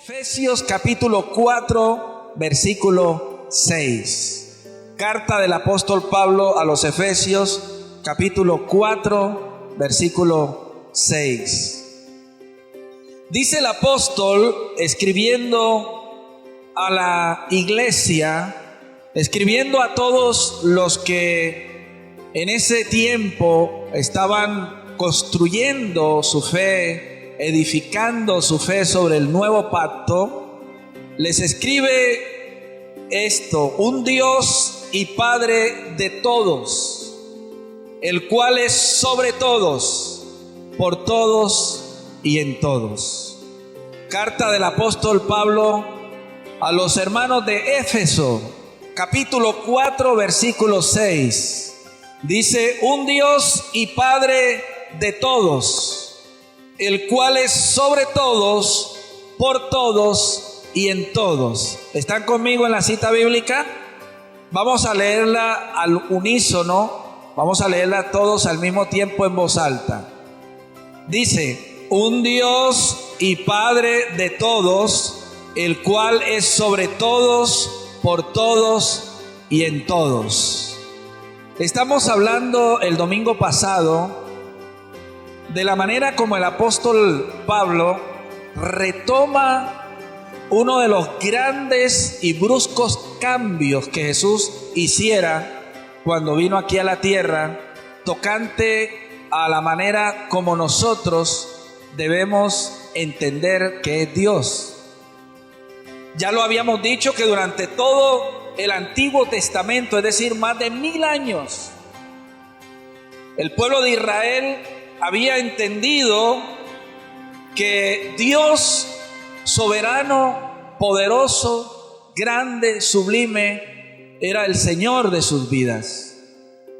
Efesios capítulo 4, versículo 6. Carta del apóstol Pablo a los Efesios, capítulo 4, versículo 6. Dice el apóstol, escribiendo a la iglesia, escribiendo a todos los que en ese tiempo estaban construyendo su fe, edificando su fe sobre el nuevo pacto, les escribe esto: un Dios y Padre de todos, el cual es sobre todos, por todos y en todos. Carta del apóstol Pablo a los hermanos de Éfeso, capítulo 4, versículo 6. Dice: un Dios y Padre de todos, el cual es sobre todos, por todos y en todos. ¿Están conmigo en la cita bíblica? Vamos a leerla al unísono, vamos a leerla todos al mismo tiempo en voz alta. Dice: un Dios y Padre de todos, el cual es sobre todos, por todos y en todos. Estamos hablando el domingo pasado de la manera como el apóstol Pablo retoma uno de los grandes y bruscos cambios que Jesús hiciera cuando vino aquí a la tierra, tocante a la manera como nosotros debemos entender que es Dios. Ya lo habíamos dicho que durante todo el Antiguo Testamento, es decir, más de 1000 años, el pueblo de Israel había entendido que Dios soberano, poderoso, grande, sublime, era el Señor de sus vidas.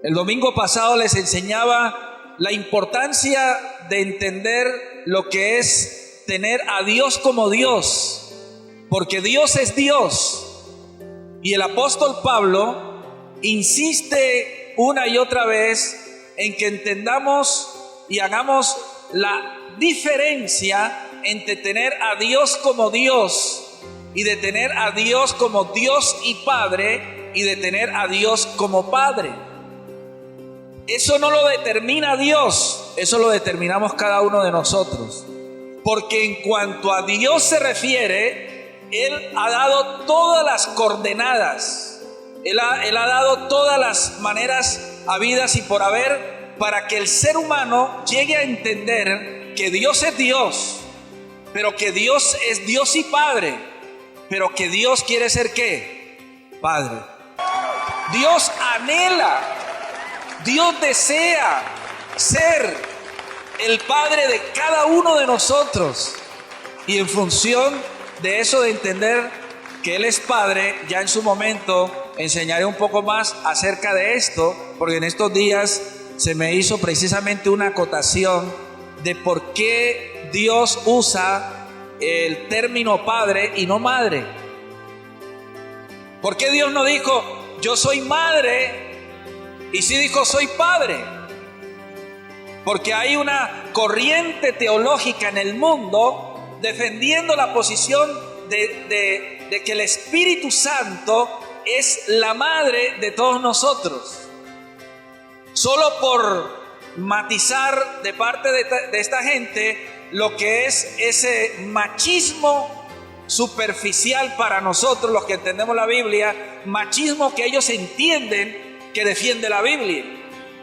El domingo pasado les enseñaba la importancia de entender lo que es tener a Dios como Dios, porque Dios es Dios. Y el apóstol Pablo insiste una y otra vez en que entendamos y hagamos la diferencia entre tener a Dios como Dios y de tener a Dios como Dios y Padre y de tener a Dios como Padre. Eso no lo determina Dios, eso lo determinamos cada uno de nosotros. Porque en cuanto a Dios se refiere, Él ha dado todas las coordenadas, Él ha dado todas las maneras habidas y por haber, para que el ser humano llegue a entender que Dios es Dios, pero que Dios es Dios y Padre, pero que Dios quiere ser ¿qué? Padre. Dios anhela, Dios desea ser el Padre de cada uno de nosotros. Y en función de eso, de entender que Él es Padre, ya en su momento enseñaré un poco más acerca de esto, porque en estos días se me hizo precisamente una acotación de por qué Dios usa el término padre y no madre. ¿Por qué Dios no dijo yo soy madre y sí dijo soy padre? Porque hay una corriente teológica en el mundo defendiendo la posición de que el Espíritu Santo es la madre de todos nosotros. Solo por matizar de parte de esta gente lo que es ese machismo superficial para nosotros, los que entendemos la Biblia, machismo que ellos entienden que defiende la Biblia.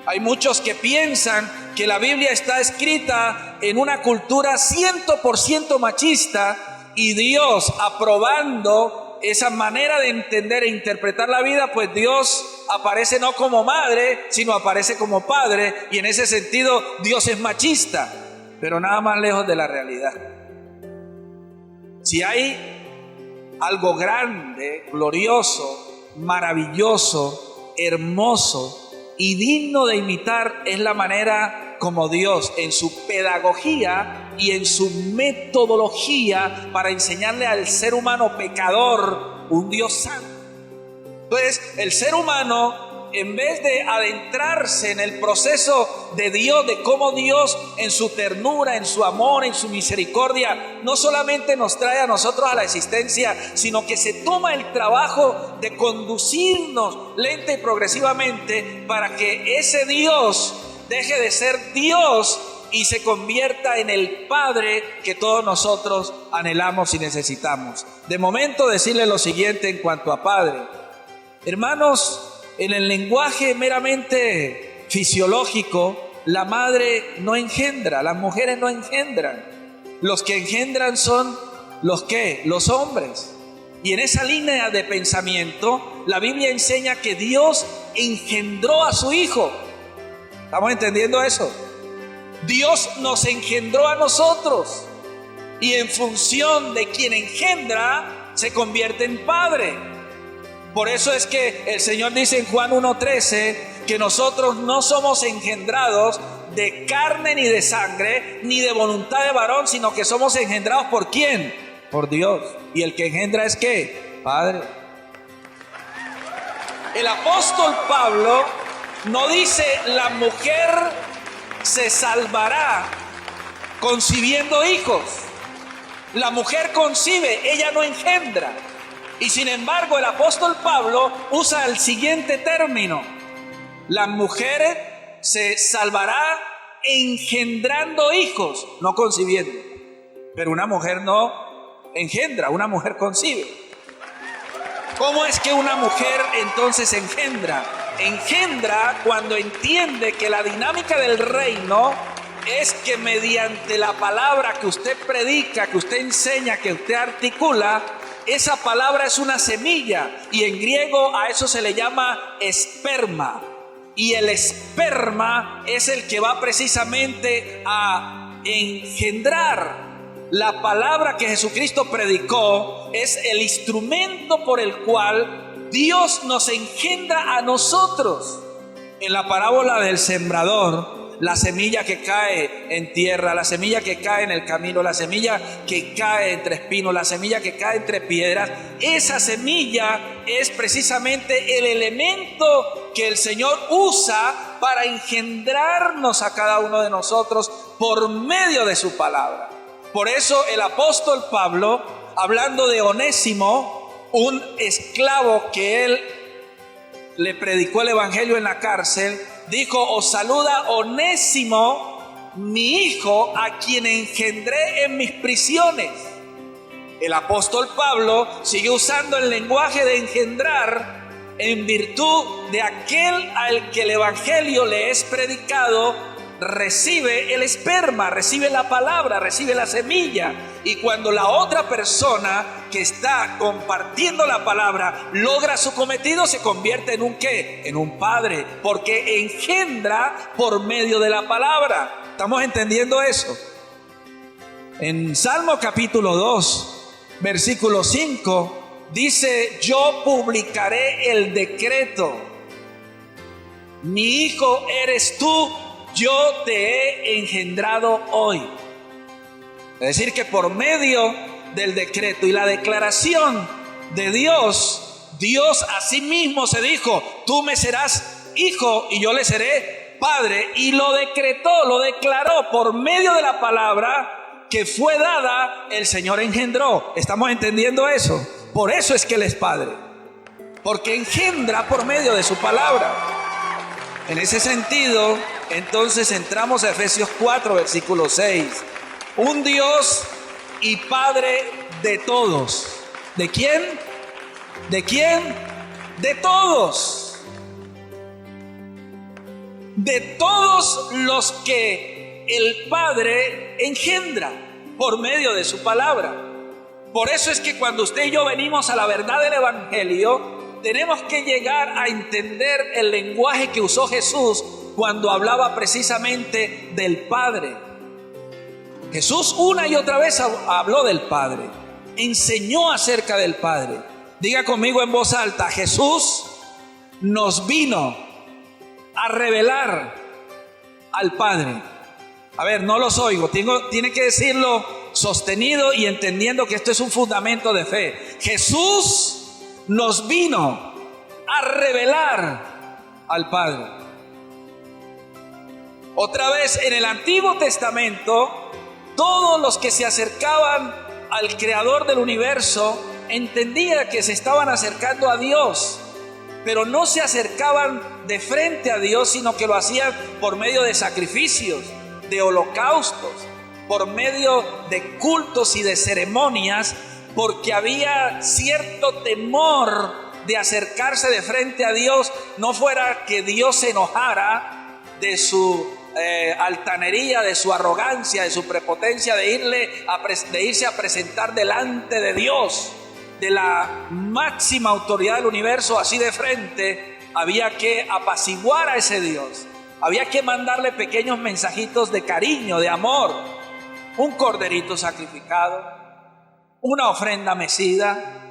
Hay muchos que piensan que la Biblia está escrita en una cultura 100% machista y Dios, aprobando esa manera de entender e interpretar la vida, pues Dios aparece no como madre, sino aparece como padre, y en ese sentido Dios es machista, pero nada más lejos de la realidad. Si hay algo grande, glorioso, maravilloso, hermoso y digno de imitar, es la manera como Dios en su pedagogía y en su metodología para enseñarle al ser humano pecador un Dios santo. Entonces el ser humano en vez de adentrarse en el proceso de Dios, de cómo Dios en su ternura, en su amor, en su misericordia, no solamente nos trae a nosotros a la existencia, sino que se toma el trabajo de conducirnos lenta y progresivamente para que ese Dios deje de ser Dios y se convierta en el Padre que todos nosotros anhelamos y necesitamos. De momento decirle lo siguiente en cuanto a Padre. Hermanos, en el lenguaje meramente fisiológico, la madre no engendra, las mujeres no engendran. Los que engendran son los hombres. Y en esa línea de pensamiento, la Biblia enseña que Dios engendró a su Hijo. ¿Estamos entendiendo eso? Dios nos engendró a nosotros y en función de quien engendra se convierte en padre. Por eso es que el Señor dice en Juan 1:13 que nosotros no somos engendrados de carne ni de sangre ni de voluntad de varón, sino que somos engendrados ¿por quién? Por Dios. Y el que engendra es ¿qué? Padre. El apóstol Pablo no dice la mujer se salvará concibiendo hijos. La mujer concibe, ella no engendra. Y sin embargo el apóstol Pablo usa el siguiente término: la mujer se salvará engendrando hijos, no concibiendo. Pero una mujer no engendra, una mujer concibe. ¿Cómo es que una mujer entonces engendra? Engendra cuando entiende que la dinámica del reino es que mediante la palabra que usted predica, que usted enseña, que usted articula, esa palabra es una semilla y en griego a eso se le llama esperma. Y el esperma es el que va precisamente a engendrar. La palabra que Jesucristo predicó es el instrumento por el cual Dios nos engendra a nosotros. En la parábola del sembrador, la semilla que cae en tierra, la semilla que cae en el camino, la semilla que cae entre espinos, la semilla que cae entre piedras, esa semilla es precisamente el elemento que el Señor usa para engendrarnos a cada uno de nosotros por medio de su palabra. Por eso el apóstol Pablo, hablando de Onésimo, un esclavo que él le predicó el evangelio en la cárcel, dijo: os saluda Onésimo, mi hijo, a quien engendré en mis prisiones. El apóstol Pablo sigue usando el lenguaje de engendrar en virtud de aquel al que el evangelio le es predicado. Recibe el esperma, recibe la palabra, recibe la semilla. Y cuando la otra persona que está compartiendo la palabra logra su cometido, se convierte en un ¿qué? En un padre, porque engendra por medio de la palabra. ¿Estamos entendiendo eso? En Salmo capítulo 2, versículo 5, dice: yo publicaré el decreto. Mi hijo eres tú, yo te he engendrado hoy. Es decir, que por medio del decreto y la declaración de Dios, Dios a sí mismo se dijo: tú me serás hijo y yo le seré padre. Y lo decretó, lo declaró por medio de la palabra que fue dada, el Señor engendró. ¿Estamos entendiendo eso? Por eso es que Él es padre, porque engendra por medio de su palabra. En ese sentido, entonces entramos a Efesios 4, versículo 6. Un Dios y Padre de todos. ¿De quién? ¿De quién? De todos. De todos los que el Padre engendra por medio de su palabra. Por eso es que cuando usted y yo venimos a la verdad del Evangelio, tenemos que llegar a entender el lenguaje que usó Jesús cuando hablaba precisamente del Padre. Jesús una y otra vez habló del Padre, enseñó acerca del Padre. Diga conmigo en voz alta: Jesús nos vino a revelar al Padre. A ver, no los oigo, tiene que decirlo sostenido y entendiendo que esto es un fundamento de fe. Jesús nos vino a revelar al Padre. Otra vez, en el Antiguo Testamento, todos los que se acercaban al Creador del universo entendían que se estaban acercando a Dios, pero no se acercaban de frente a Dios, sino que lo hacían por medio de sacrificios, de holocaustos, por medio de cultos y de ceremonias, porque había cierto temor de acercarse de frente a Dios, no fuera que Dios se enojara de su altanería, de su arrogancia, de su prepotencia, de irse a presentar delante de Dios, de la máxima autoridad del universo, así de frente. Había que apaciguar a ese Dios, había que mandarle pequeños mensajitos de cariño, de amor, un corderito sacrificado, una ofrenda mecida,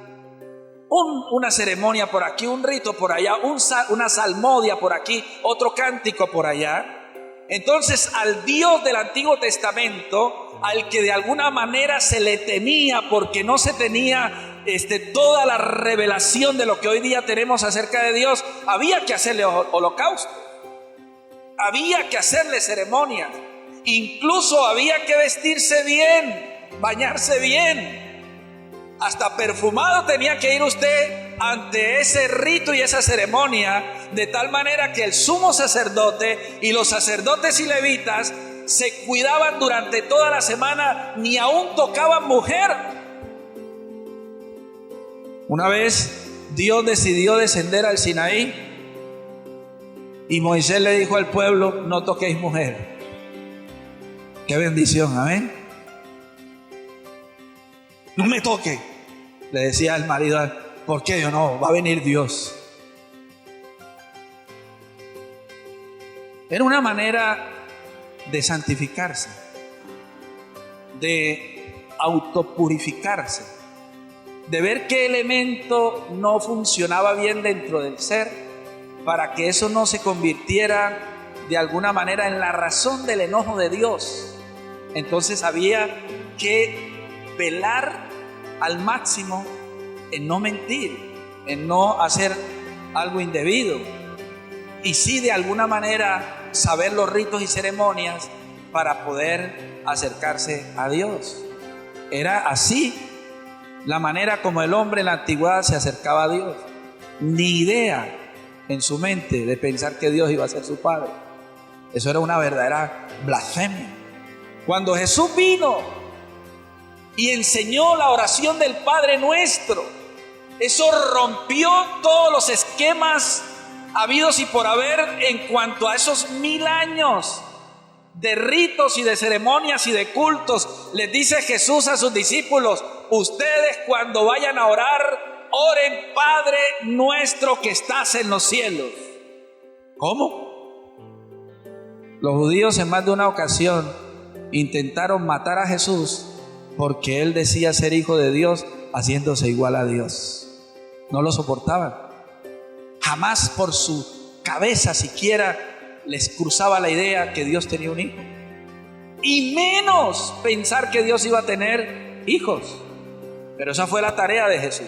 una ceremonia por aquí, un rito por allá, una salmodia por aquí, otro cántico por allá. Entonces, al Dios del Antiguo Testamento, al que de alguna manera se le temía porque no se tenía toda la revelación de lo que hoy día tenemos acerca de Dios, había que hacerle holocausto, había que hacerle ceremonias, incluso había que vestirse bien, bañarse bien, hasta perfumado tenía que ir usted ante ese rito y esa ceremonia, de tal manera que el sumo sacerdote y los sacerdotes y levitas se cuidaban durante toda la semana, ni aún tocaban mujer. Una vez Dios decidió descender al Sinaí y Moisés le dijo al pueblo: no toquéis mujer. Qué bendición, amén. No me toque, le decía el marido. ¿Por qué? Yo no, va a venir Dios. Era una manera de santificarse, de autopurificarse, de ver qué elemento no funcionaba bien dentro del ser, para que eso no se convirtiera de alguna manera en la razón del enojo de Dios. Entonces había que velar al máximo en no mentir, en no hacer algo indebido, y sí de alguna manera saber los ritos y ceremonias para poder acercarse a Dios. Era así la manera como el hombre en la antigüedad se acercaba a Dios. Ni idea en su mente de pensar que Dios iba a ser su padre. Eso era una verdadera blasfemia. Cuando Jesús vino y enseñó la oración del Padre Nuestro, eso rompió todos los esquemas habidos y por haber en cuanto a esos 1000 años de ritos y de ceremonias y de cultos. Les dice Jesús a sus discípulos: ustedes cuando vayan a orar, oren: Padre nuestro que estás en los cielos. ¿Cómo? Los judíos en más de una ocasión intentaron matar a Jesús porque él decía ser hijo de Dios haciéndose igual a Dios. No lo soportaban. Jamás por su cabeza siquiera les cruzaba la idea que Dios tenía un hijo, y menos pensar que Dios iba a tener hijos. Pero esa fue la tarea de Jesús.